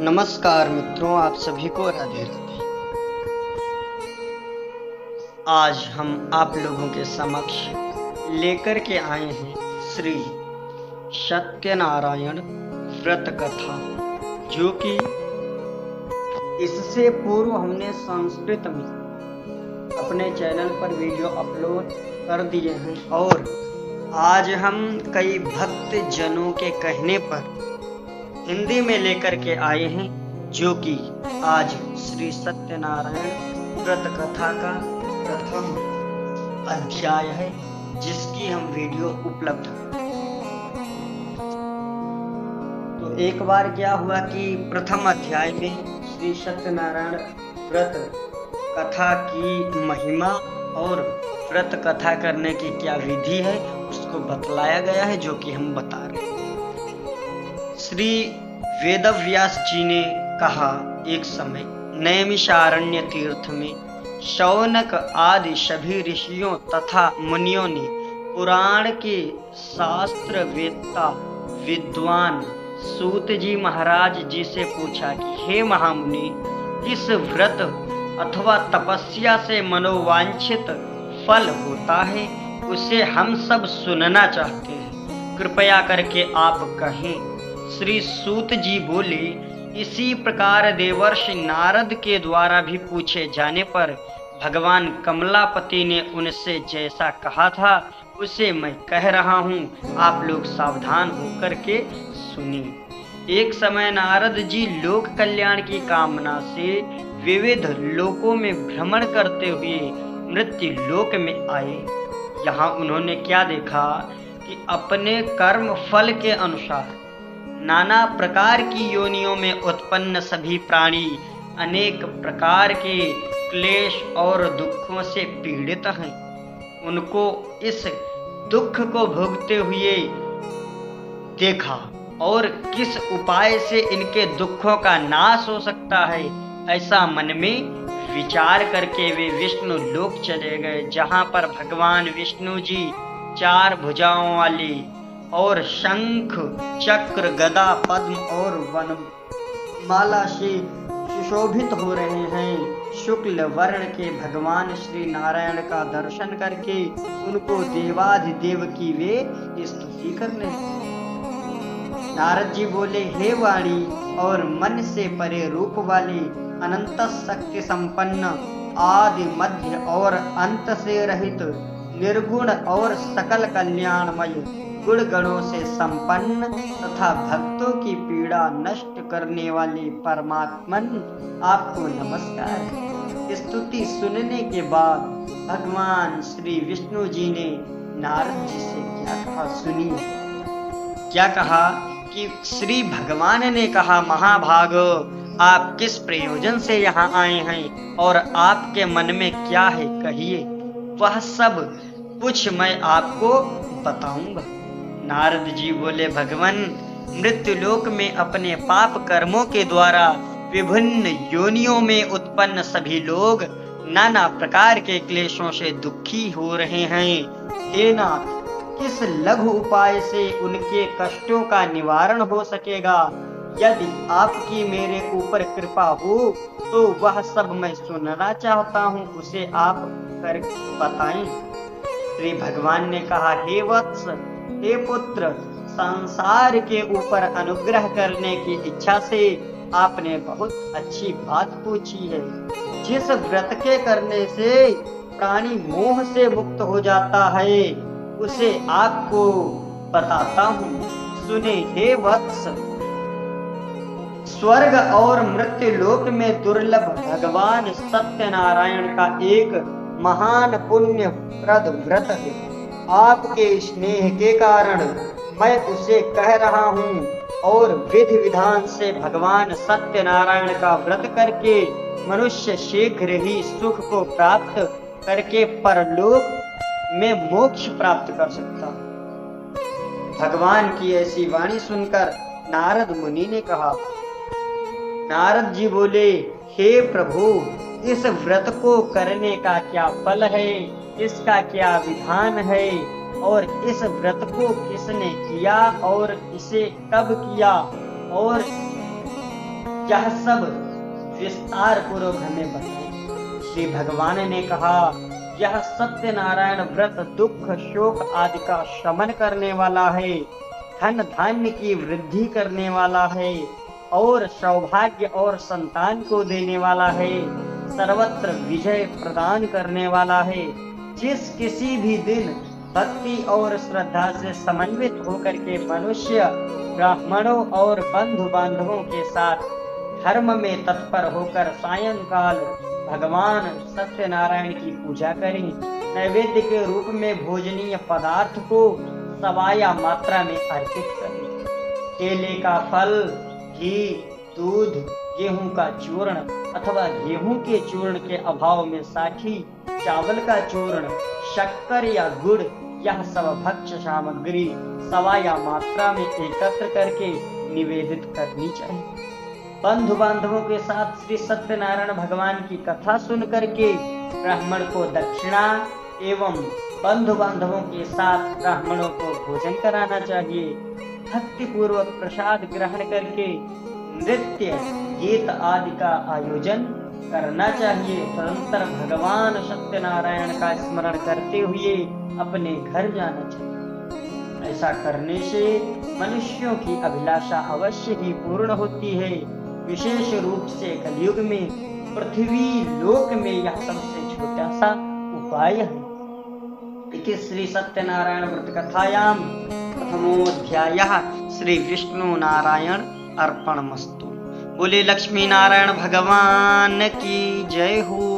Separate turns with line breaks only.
नमस्कार मित्रों, आप सभी को राधे राधे। आज हम आप लोगों के समक्ष लेकर के आए हैं श्री सत्यनारायण व्रत कथा, जो कि इससे पूर्व हमने संस्कृत में अपने चैनल पर वीडियो अपलोड कर दिए हैं और आज हम कई भक्त जनों के कहने पर हिंदी में लेकर के आए हैं, जो कि आज श्री सत्यनारायण व्रत कथा का प्रथम अध्याय है, जिसकी हम वीडियो उपलब्ध हैं। तो एक बार क्या हुआ कि प्रथम अध्याय में श्री सत्यनारायण व्रत कथा की महिमा और व्रत कथा करने की क्या विधि है उसको बतलाया गया है, जो कि हम बता रहे हैं। श्री वेदव्यास जी ने कहा, एक समय नैमिषारण्य तीर्थ में शौनक आदि सभी ऋषियों तथा मुनियों ने पुराण के शास्त्र वेत्ता विद्वान सूत जी महाराज जी से पूछा कि हे महामुनि, किस व्रत अथवा तपस्या से मनोवांछित फल होता है, उसे हम सब सुनना चाहते हैं, कृपया करके आप कहें। श्री सूत जी बोले, इसी प्रकार देवर्षि नारद के द्वारा भी पूछे जाने पर भगवान कमलापति ने उनसे जैसा कहा था उसे मैं कह रहा हूँ, आप लोग सावधान होकर के सुनिए। एक समय नारद जी लोक कल्याण की कामना से विविध लोकों में भ्रमण करते हुए मृत्यु लोक में आए। यहाँ उन्होंने क्या देखा कि अपने कर्म फल के अनुसार नाना प्रकार की योनियों में उत्पन्न सभी प्राणी अनेक प्रकार के क्लेश और दुखों से पीड़ित हैं। उनको इस दुख को भोगते हुए देखा और किस उपाय से इनके दुखों का नाश हो सकता है, ऐसा मन में विचार करके वे विष्णु लोक चले गए, जहां पर भगवान विष्णु जी चार भुजाओं वाले और शंख चक्र गदा पद्म और वनमाला से सुशोभित हो रहे हैं। शुक्ल वर्ण के भगवान श्री नारायण का दर्शन करके उनको देवाधिदेव की वे स्तुति करने। नारद जी बोले, हे वाणी और मन से परे रूप वाली, अनंत शक्ति संपन्न, आदि मध्य और अंत से रहित, निर्गुण और सकल कल्याणमय, गुण गणों से संपन्न तथा भक्तों की पीड़ा नष्ट करने वाले परमात्मन, आपको नमस्कार। स्तुति सुनने के बाद भगवान श्री विष्णु जी ने नारद जी से क्या कहा, सुनिए। क्या कहा कि श्री भगवान ने कहा, महाभागो, आप किस प्रयोजन से यहाँ आए हैं और आपके मन में क्या है, कहिए, वह सब कुछ मैं आपको बताऊंगा। नारद जी बोले, भगवान, मृत्युलोक में अपने पाप कर्मों के द्वारा विभिन्न योनियों में उत्पन्न सभी लोग नाना प्रकार के क्लेशों से दुखी हो रहे हैं। हे नाथ, किस लघु उपाय से उनके कष्टों का निवारण हो सकेगा? यदि आपकी मेरे ऊपर कृपा हो तो वह सब मैं सुनना चाहता हूँ, उसे आप कर बताएं। श्री भगवान ने कहा, हे वत्स, हे पुत्र, संसार के ऊपर अनुग्रह करने की इच्छा से आपने बहुत अच्छी बात पूछी है। जिस व्रत के करने से प्राणी मोह से मुक्त हो जाता है, उसे आपको बताता हूँ, सुने हे वत्स। स्वर्ग और मृत्यु लोक में दुर्लभ भगवान सत्यनारायण का एक महान पुण्य प्रद व्रत है। आपके स्नेह के कारण मैं उसे कह रहा हूँ और विधि विधान से भगवान सत्यनारायण का व्रत करके मनुष्य शीघ्र ही सुख को प्राप्त करके परलोक में मोक्ष प्राप्त कर सकता। भगवान की ऐसी वाणी सुनकर नारद मुनि ने कहा, नारद जी बोले, हे प्रभु, इस व्रत को करने का क्या फल है, इसका क्या विधान है और इस व्रत को किसने किया और इसे कब किया और यह सब विस्तार पूर्वक हमें बताएं। श्री भगवान ने कहा, यह सत्यनारायण व्रत दुख शोक आदि का शमन करने वाला है, धन धान्य की वृद्धि करने वाला है और सौभाग्य और संतान को देने वाला है, सर्वत्र विजय प्रदान करने वाला है। जिस किसी भी दिन भक्ति और श्रद्धा से समन्वित होकर के मनुष्य ब्राह्मणों और बंधु बांधवों के साथ धर्म में तत्पर होकर सायंकाल भगवान सत्यनारायण की पूजा करें, नैवेद्य के रूप में भोजनीय पदार्थ को सवाया मात्रा में अर्पित करें। केले का फल, घी, दूध, गेहूं का चूर्ण अथवा गेहूं के चूर्ण के अभाव में साठी, चावल का चूर्ण, शक्कर या गुड़, यह सब भक्ष्य सामग्री सवाया मात्रा में एकत्र करके निवेदित करनी चाहिए। बंधु बांधवों के साथ श्री सत्यनारायण भगवान की कथा सुन करके ब्राह्मण को दक्षिणा एवं बंधु बांधवों के साथ ब्राह्मणों को भोजन कराना चाहिए। भक्ति पूर्वक प्रसाद ग्रहण करके नृत्य गीत आदि का आयोजन करना चाहिए। तदंतर भगवान सत्यनारायण का स्मरण करते हुए अपने घर जाना चाहिए। ऐसा करने से मनुष्यों की अभिलाषा अवश्य ही पूर्ण होती है। विशेष रूप से कलयुग में पृथ्वी लोक में यह सबसे छोटा सा उपाय है। इति श्री सत्यनारायण व्रत कथायां प्रथमोऽध्यायः श्री विष्णु नारायण अर्पणमस्तु। बोले लक्ष्मी नारायण भगवान की जय हो।